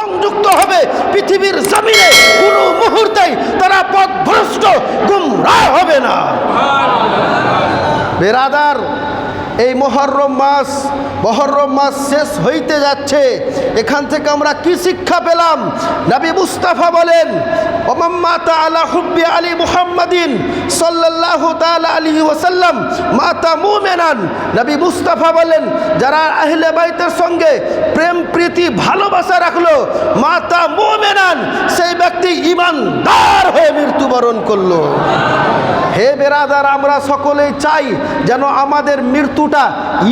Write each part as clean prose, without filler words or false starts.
সংযুক্ত হবে পৃথিবীর জমিনে কোনো মুহূর্তেই তারা পথভ্রষ্ট গুমরাহ হবে না। বেরাদার, এই মুহররম মাস শেষ হইতে যাচ্ছে। এখান থেকে আমরা কি শিক্ষা পেলাম? নবী মুস্তাফা বলেন, ওমান মাতা আলা হুব্বি আলী মুহাম্মাদিন সাল্লাল্লাহু তাআলা আলাইহি ওয়াসাল্লাম মাতা মুমিনান। নবী মুস্তাফা বলেন, যারা আহলে বাইতের সঙ্গে প্রেম প্রীতি ভালোবাসা রাখলো, মাতা মুমিনান, সেই ব্যক্তি ঈমানদার হয়ে মৃত্যুবরণ করলো। হে বেরাদার, আমরা সকলেই চাই যেন আমাদের মৃত্যুটা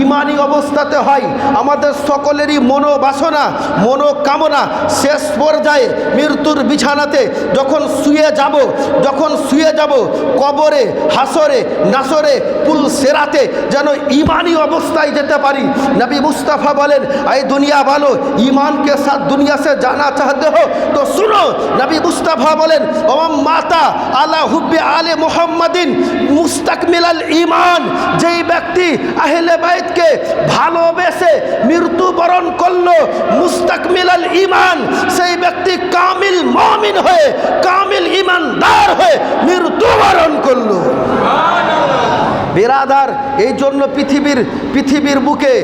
ঈমানি অবস্থাতে হয়। আমাদের সকলেরই মনোবাসনা, মনোকামনা শেষ পর্যায়ে মৃত্যুর বিছানাতে যখন শুয়ে যাব কবরে, হাসরে, নাসরে, পুল সেরাতে যেন ঈমানি অবস্থায় যেতে পারি। নবী মুস্তাফা বলেন, এই দুনিয়া ভালো, ईमान के साथ दुनिया से जाना चाहते हो तो सुनो। नबी मुस्तफ़ा बोलें, ओम माता आला हुब्बे आले मुहम्मदिन मुस्तकमिल ईमान। যেই ব্যক্তি আহলে বাইতকে ভালোবেসে মৃত্যুবরণ করলো, মুস্তাকমিল ঈমান, সেই ব্যক্তি কামিল মুমিন হয়ে, কামিল ঈমানদার হয়ে মৃত্যুবরণ করলো। বেরাদার, এই জন্য পৃথিবীর বুকে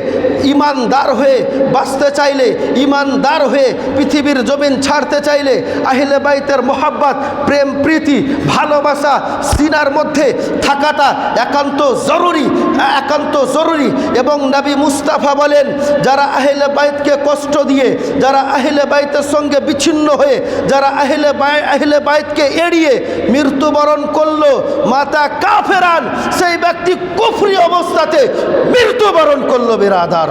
ঈমানদার হয়ে বাঁচতে চাইলে, ঈমানদার হয়ে পৃথিবীর জমিন ছাড়তে চাইলে আহলে বাইতের মোহাব্বত, প্রেম প্রীতি ভালোবাসা সিনার মধ্যে থাকাটা একান্ত জরুরি। এবং নবী মুস্তাফা বলেন, যারা আহলে বাইতকে কষ্ট দিয়ে, যারা আহলে বাইতের সঙ্গে বিচ্ছিন্ন হয়ে, যারা আহলে বাইতকে এড়িয়ে মৃত্যুবরণ করলো, মাতা কাফেরান, সেই ব্যক্তি কুফরি অবস্থাতে মৃত্যুবরণ করলো। বেরাদার,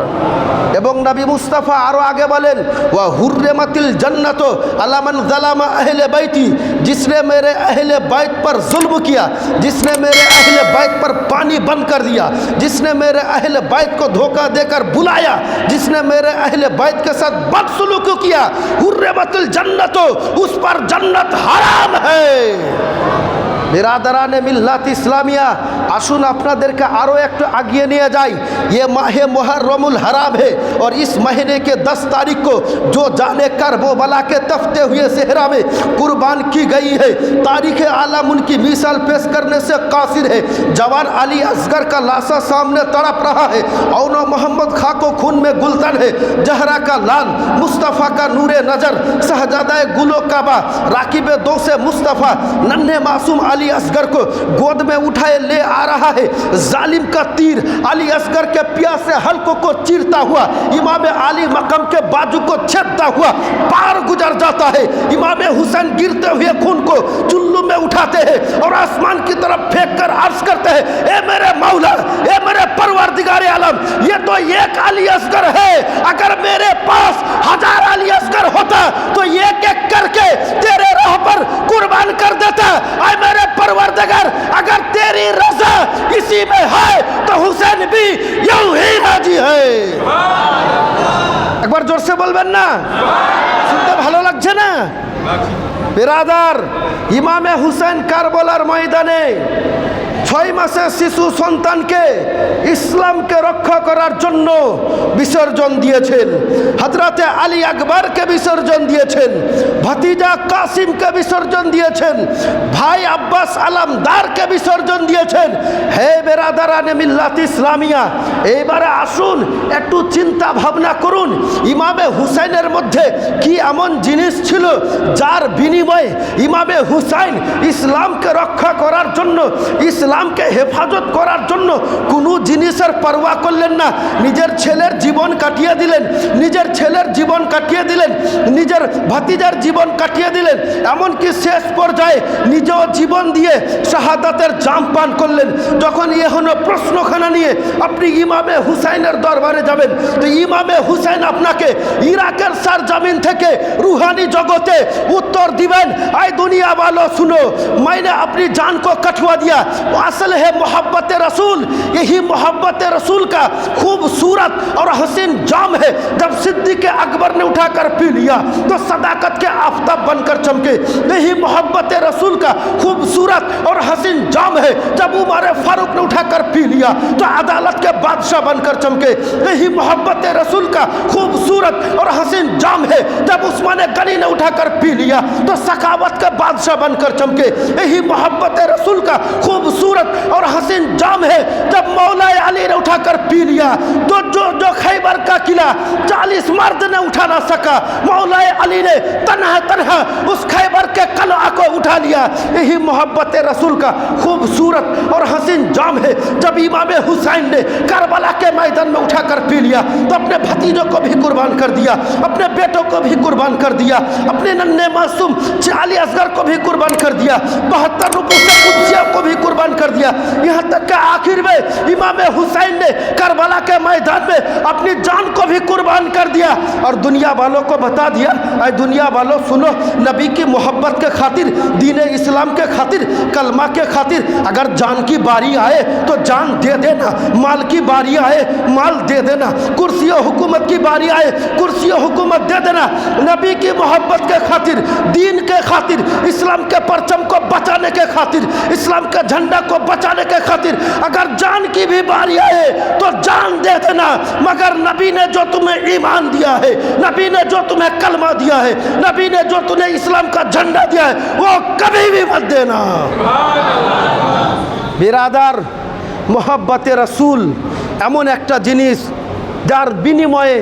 এবং নবী মুস্তাফা আরো আগে বলেন, ওয়া হুররিমাতিল জান্নাতু আলা মান যালামা আহলে বাইতি। जिसने मेरे अहले बैत पर जुल्म किया, जिसने मेरे अहले बैत पर पानी बंद कर दिया, जिसने मेरे अहले बैत को धोखा देकर बुलाया, जिसने मेरे अहले बैत के साथ बदसलूक किया, हुर्रिमतिल जन्नतो, उस पर जन्नत हराम है। बिरादरान मिल्लत इस्लामिया, आसुन আপনাদেরকে আরো একটু আগিয়ে নিয়ে যাই। ये माह मुहर्रमुल हराम है और इस महीने के 10 तारीख को जो जाने करबला के तपते हुए सहरा में कुर्बान की गई है, तारीख आलम उनकी मिसाल पेश करने से कासिर है। जवान अली असगर का लाशा सामने तड़प रहा है, औनो मोहम्मद खां को खून में गुलतन है, जहरा का लाल मुस्तफ़ा का नूरे नज़र, शहजादा गुलो काबा राकिबे दो से मुस्तफ़ा नन्हे मासूम अली असगर को गोद में उठाए ले आ रहा है। जालिम का तीर अली असगर के प्यासे हल्कों को चीरता हुआ इमाम अली मकम के बाजू को छेदता हुआ पार गुजर जाता है। इमाम हुसैन गिरते हुए खून को चुल्लू में उठाते हैं और आसमान की तरफ फेंक कर अर्ज करते हैं, ए मेरे मौला, ए मेरे परवरदिगार आलम, ये तो एक अली असगर है। अगर मेरे पास 1000 अली असगर होता तो एक एक करके तेरे राह पर कुर्बान कर देता। आए मेरे परवरदिगार, अगर तेरी रज़ा इसी में है तो हुसैन भी यूं ही राजी है। एक बार जोर से बोलबेन ना, শুনতে ভালো লাগছে না? বিরাদার, ইমামে হুসেন কারবালার ময়দানে 6 মাসের শিশু সন্তানকে ইসলামকে রক্ষা করার জন্য বিসর্জন দিয়েছেন। হযরতে আলী আকবরকে বিসর্জন দিয়েছেন, ভাতিজা কাসিমকে বিসর্জন দিয়েছেন, ভাই আব্বাস আলমদারকে বিসর্জন দিয়েছেন। হে বেরাদারানে মিল্লাত ইসলামিয়া, এইবারে আসুন একটু চিন্তা ভাবনা করুন, ইমামে হুসাইনের মধ্যে কি এমন জিনিস ছিল যার বিনিময়ে ইমামে হুসাইন ইসলামকে রক্ষা করার জন্য, ইসলামকে হেফাজত করার জন্য কোনো জিনিসের পরোয়া করলেন না। নিজের ছেলের জীবন কাটিয়ে দিলেন, নিজের ছেলের জীবন কাটিয়ে দিলেন, নিজের ভাতিজার জীবন কাটিয়ে দিলেন, এমনকি শেষ পর্যায়ে নিজেও জীবন দিয়ে শাহাদাতের জাম পান করলেন। যখন এখনো প্রশ্নখানা নিয়ে আপনি ইমামে হুসাইনের দরবারে যাবেন তো ইমামে হুসাইন আপনাকে ইরাকের सरजमीन থেকে रूहानी जगते उत्तर दिबेन, आए दुनिया वालों सुनो, मैंने अपनी जान को कटवा दिया, असल है मोहब्बत रसूल। यही मोहब्बत रसूल का खूबसूरत और हसीन जाम है। जब सिद्दीक़ अकबर ने उठाकर पी लिया तो सदाकत के आफताब बनकर चमके। यही मोहब्बत रसूल का खूबसूरत और हसीन जाम है। जब उमर फारूक ने उठाकर पी लिया तो अदालत के बादशाह बनकर चमके। यही मोहब्बत रसूल का खूबसूरत और हसीन जाम है। जब उस्मान गनी ने उठाकर पी लिया तो सखावत के बादशाह बनकर चमके। यही मोहब्बत रसूल का खूबसूरत और हसीन जाम है। जब मौलाए अली ने उठाकर पी लिया तो जो खैबर का किला 40 मर्द ने उठा ना सका, मौलाए अली ने तन्हा उस खैबर के कलआ को उठा लिया। यही मोहब्बत रसूल का खूबसूरत और हसीन जाम है। जब इमाम हुसैन ने करबला के मैदान में उठाकर पी लिया तो अपने भतीजों को भी कुर्बान कर दिया, अपने बेटों को भी कुर्बान कर दिया, अपने नन्हे मासूम अली असगर को भी कुर्बान कर दिया, 72 कुदसिया को भी कुर्बान कर दिया। यहाँ तक कि आखिर में इमाम हुसैन ने करबला के मैदान में अपनी जान को भी कुर्बान कर दिया और दुनिया वालों को बता दिया, ऐ दुनिया वालों सुनो, नबी की मोहब्बत के खातिर, दीन इस्लाम के खातिर, कलमा के खातिर अगर जान की बारी आए तो जान दे देना, माल की बारी आए माल दे देना, कुर्सी हुकूमत की बारी आए कुर्सी हुकूमत दे देना। नबी की मोहब्बत के खातिर, दीन के खातिर, इस्लाम के परचम को बचाने के खातिर, इस्लाम के झंडा को बचाने के खातिर अगर जान की भी बारी आए तो जान दे देना। मगर नबी ने जो तुम्हें ईमान दिया है, नबी ने जो तुम्हें कलमा दिया है, नबी ने जो तुम्हें इस्लाम का झंडा दिया है वो कभी भी मत देना। बिरादार, मोहब्बत रसूल एमन एक जिनिस जार बिनिमये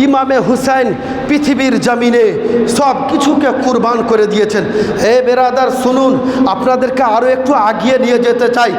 इमाम हुसैन पृथिवीर जमीने सब किछुके कुरबान करे दिएছেন। हे बेरादार सुनुन, আপনাদেরকে আরো একটু আগিয়ে নিয়ে যেতে চাই।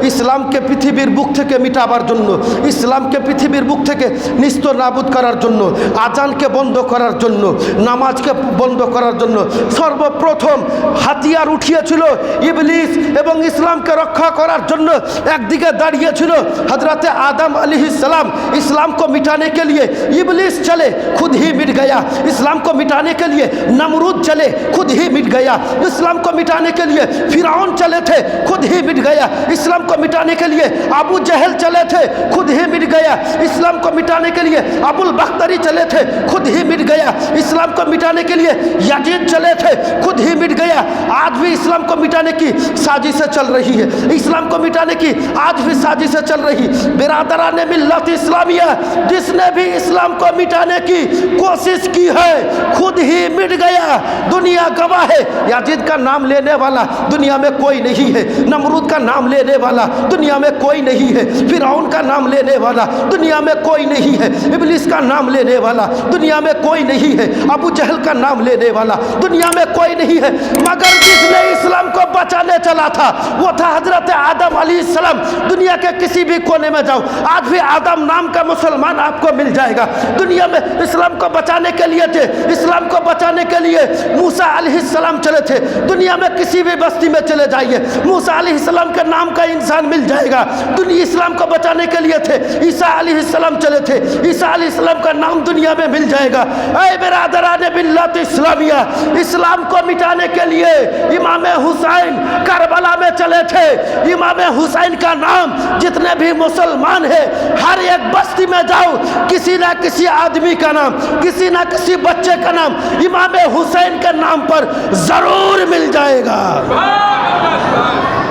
ইসলামকে পৃথিবীর বুক থেকে মিটাবার জন্য, ইসলামকে পৃথিবীর বুক থেকে নিস্ত নাবুদ করার জন্য, আজানকে বন্ধ করার জন্য, নামাজকে বন্ধ করার জন্য সর্বপ্রথম হাতিয়ার উঠিয়েছিল ইবলিস এবং ইসলামকে রক্ষা করার জন্য একদিকে দাঁড়িয়েছিল হযরতে আদম আলাইহিস সালাম। इस्लाम को मिटाने के लिए इबलीस चले, खुद ही मिट गया। इस्लाम को मिटाने के लिए नमरूद चले, खुद ही मिट गया। इस्लाम को मिटाने के लिए फिरौन चले थे, खुद ही मिट गया। इस्लाम को मिटाने के लिए अबू जहल चले थे, खुद ही मिट गया। इस्लाम को मिटाने के लिए अबुल बख्तरी चले थे, खुद ही मिट गया। इस्लाम को मिटाने के लिए यजीद चले थे, खुद ही मिट गया। आज भी इस्लाम को मिटाने की साजिशें चल रही है, इस्लाम को मिटाने की आज भी साजिशें चल रही। बिरादरान मिल्लत इस्लामिया, जिसने भी इस्लाम को मिटाने की कोशिश की है खुद ही मिट गया। दुनिया गवाह है, याजिद का नाम लेने वाला दुनिया में कोई नहीं है, नमरूद का नाम लेने वाला दुनिया में कोई नहीं है, फिरौन का नाम लेने वाला दुनिया में कोई नहीं है, इब्लिस का नाम लेने वाला दुनिया में कोई नहीं है, अबू जहल का नाम लेने वाला दुनिया में कोई नहीं है। मगर जिसने इस्लाम को बचाने चला था वो था हजरत आदम अलैहिस्सलाम। दुनिया के किसी भी कोने में जाओ, आज भी आदम नाम का मुसलमान आपको मिल जाएगा। दुनिया में इस्लाम को बचाने के लिए थे, इस्लाम को बचाने के लिए मूसा अलैहिस्सलाम चले थे। दुनिया में किसी भी बस्ती में चले जाइए, मूसा अलैहिस्सलाम के नाम का इंसान मिल जाएगा। दुनिया इस्लाम को बचाने के लिए थे, ईसा अलैहिस्सलाम चले थे, ईसा अलैहिस्सलाम का नाम दुनिया में मिल जाएगा। ऐ बिरादरान मिल्लत इस्लामिया, इस्लाम को मिटाने के लिए इमाम हुसैन करबला में चले थे। इमाम हुसैन का नाम जितने भी मुसलमान है हर एक बस्ती में जाओ, किसी ना किसी आदमी का नाम, किसी ना किसी बच्चे का नाम इमाम हुसैन के नाम पर जरूर मिल जाएगा।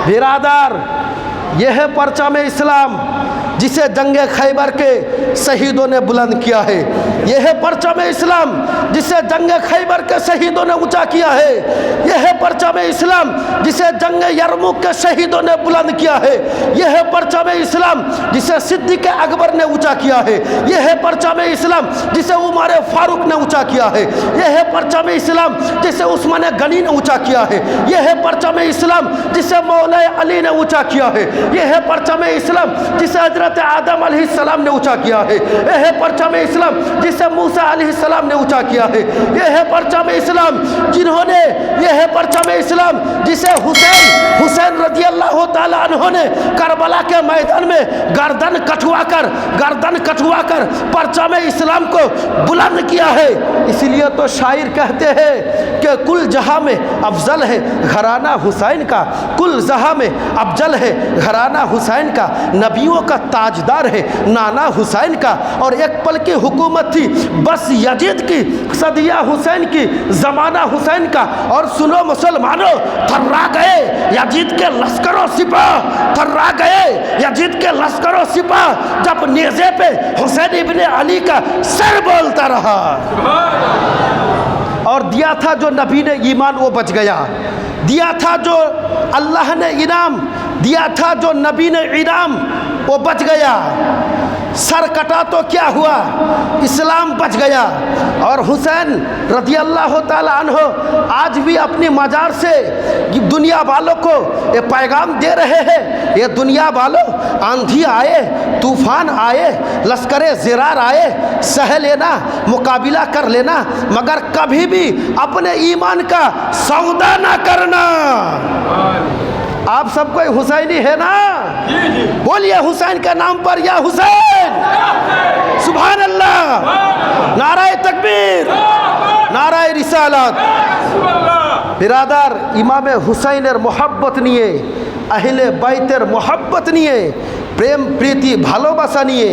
बिरादर, यह है परचम इस्लाम जिसे जंगे खैबर के शहीदों ने बुलंद किया है। यह है परचम इस्लाम जिसे जंगे खैबर के शहीदों ने ऊंचा किया है। यह है परचम इस्लाम जिसे जंगे यरमुक के शहीदों ने बुलंद किया है। यह है परचम इस्लाम जिसे सिद्दीक़ अकबर ने ऊंचा किया है। यह है परचम इस्लाम जिसे उमर फारूक ने ऊंचा किया है। यह है परचम इस्लाम जिसे उस्मान गनी ने ऊंचा किया है। यह है परचम इस्लाम जिसे मौलाए अली ने ऊंचा किया है। यह है परचम इस्लाम जिसे हजरत हजरत आदम अलैहिस्सलाम ने ऊंचा किया है। यह है परचम इस्लाम जिसे मूसा अलैहिस्सलाम ने ऊंचा किया है। यह है परचम इस्लाम जिन्होंने, यह है परचम इस्लाम जिसे हुसैन रजी अल्लाह ताला अन्हु ने करबला के मैदान में गर्दन कटवा कर परचम इस्लाम को बुलंद किया है। इसलिए तो शायर कहते हैं कि कुल जहां में अफजल है घराना हुसैन का, कुल जहां में अफजल है घराना हुसैन का, नबियों का ताजदार है नाना हुसैन का। और एक पल की हुकूमत थी बस यजीद की, सदिया हुसैन की, जमाना हुसैन का। और सुनो मुसलमानों, थर्रा गए यजीद के लश्करों सिपाह, थर्रा गए यजीद के लश्करों सिपाह जब नेज़े पे हुसैन इब्ने अली का सर बोलता रहा। और दिया था जो नबी ने ईमान वो बच गया, दिया था जो अल्लाह ने इनाम दिया था, जो नबी ने इनाम वो बच गया। सर कटा तो क्या हुआ, इस्लाम बच गया। और हुसैन रज़ी अल्लाह ताला अन्हु आज भी अपनी मजार से दुनिया वालों को ये पैगाम दे रहे हैं, ये दुनिया वालों, आंधी आए, तूफान आए, लश्करे ज़िरार आए, सह लेना, मुकाबिला कर लेना, मगर कभी भी अपने ईमान का सौदा ना करना। आप सब कोई हुसैनी है ना? बोलिए हुसैन के नाम पर या हुसैन, सुभान अल्लाह, नाराए तकबीर, नाराए रिसालत। बिरादार, इमाम हुसैनेर मोहब्बत निये, अहले बैतेर मोहब्बत निये, प्रेम प्रीति भालोबासा निये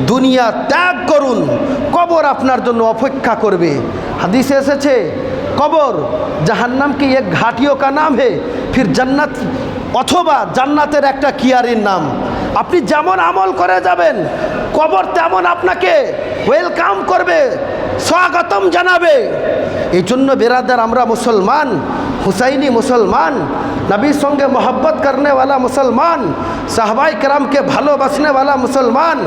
दुनिया त्याग करुन, कबर आपनार जन्य अपेक्षा करबे। हादिसे एसेछे कबर जहन्नम की एक घाटियों का नाम है, फिर जन्नत अथवा जन्नतेर एक कियारिर नाम। अपनी जेमन आमल करे जाबेन कबर तेमन आपनाके वेलकाम करबे, स्वागतम जानाबे। एजन्य बेरादार आमरा मुसलमान, हुसैनी मुसलमान, नबीर संगे मोहब्बत करने वाला मुसलमान, साहबाए किराम के भालोबासने वाला मुसलमान,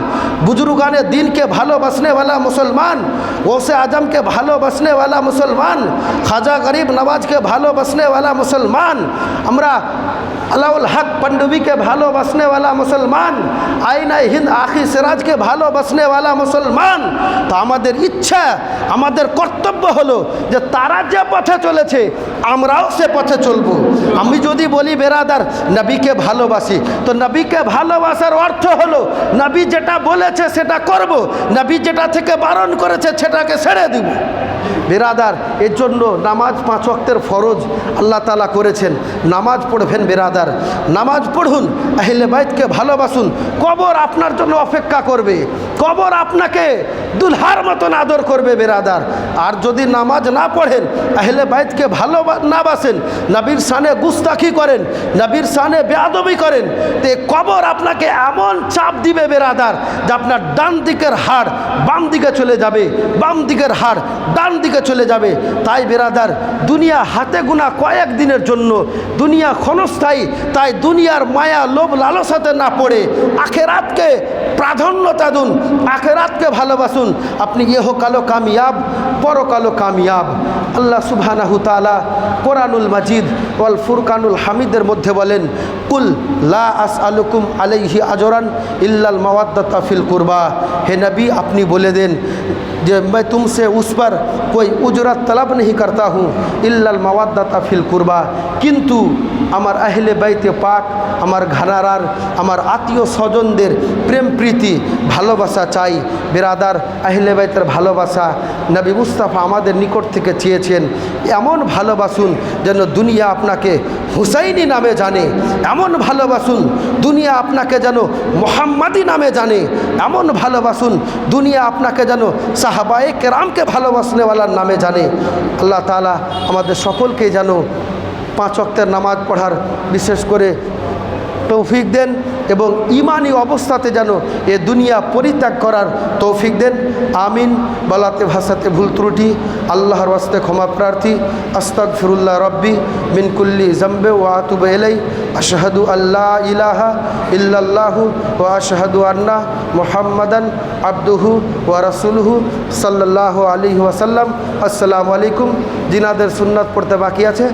बुजुर्गाने दीन के भालोबासने वाला मुसलमान, गौसे आजम के भालोबासने वाला मुसलमान, ख्वाजा गरीब नवाज के भालोबासने वाला मुसलमान, हमरा अलाउल हक पंडवी के भालोबासने वाला मुसलमान, आईना हिंद आखी सिराज के भालोबासने वाला मुसलमान। तो आमादेर इच्छा, आमादेर कर्तव्य हलो जे तारा जे पथे चलेछे आमराओ से पथे चलबो। आमी जोदी बोली बेरादार नबी के भालोबासी, तो नबी के भालोबासार अर्थ हलो नबी जेटा बोलेछे सेटा करबो, नबी जेटा थेके बारण करेछे सेटाके छेड़े दिब। बेरादार एर जन्य नामाज 5 वक्तेर फरज आल्लाह ताला करेछेन, नामाज पढ़बेन बेरादार, नामाज पढ़ुन, अहले बैत के भालोबासुन, कबर आपनार जन्य अपेक्षा करबे, कबर आपनाके दुल्हार मतन आदर करबे बेरादार। और यदि नामाज ना पढ़ेन, अहले बैत के भालो ना बासेन, नबीर शाने गुस्ताखी करें, नबीर शाने बेयादबी करें, तो कबर आपनाके एमन चाप दिबे बेरादार जे आपनार डान दिकेर हाड़ बाम दिके चले जाबे, बाम दिकेर हाड़ डान दिके चले जाबे। ताई बेरादार दुनिया हाथे गुना कयेक दिनेर जन्य, दुनिया क्षणस्थायी, ताई दुनियार माया लोभ लालसाते ना पड़े आखेरातके प्राधान्यता दुन, आखेरातके भालोबासुन, अपनी इहकालो कामयाब परकालो कामयाब। अल्लाह सुब्हानाहु ताआला कुरानुल मजीद वल फुरकानुल हामिदेर मध्य बोलेन कुल ला असअलुकुम अलैहि अजरान इल्लाल मवद्दता फिल कुरबा। हे नबी अपनी बोले देन जे मैं तुमसे उस पर कोई उजरत तलब नहीं करता हूँ इल्लाल मवद्दता फिल कुरबा, किन्तु आमार अहले बैते पाक, आमार घरानार, आमार आत्मीय स्वजनदेर प्रेम प्रीति भालोबासा चाई। बेरादार अहले बैतेर भालोबासा नबी मुस्ताफा आमादेर निकट थेके चेयेछेन, एमन भालोबासुन जेन दुनिया आपनाके हुसैनी नामे जाने, एमन भालोबासुन दुनिया आपनाके जेन मुहम्मदी नामे जाने, एमन भालोबासुन दुनिया आपनाके जेन साहाबाए केराम के भालोबासने वाला नामे जाने। अल्लाह ताआला आमादेर सकलके जेन 5 वक्तेर नामाज पढ़ार विशेष करे तौफिक देन एवं इमानी अवस्थाते जानो ये दुनिया परित्याग करार तौफिक देन। आमीन। बलाते भाषाते भूल त्रुटि आल्लाहर वास्ते क्षमा प्रार्थी। अस्तगफिरुल्लाह रब्बी मिन कुल्ली ज़म्बे व आतुबु इलैहि। अशहदु अल्ला इलाहा इल्लल्लाहु व अशहदु अन्ना मुहम्मदन अब्दुहु व रसूलुहु सल्लल्लाहु अलैहि वसल्लम। अस्सलामु अलैकुम। जिनादेर सुन्नत पढ़ते बाकी आछे।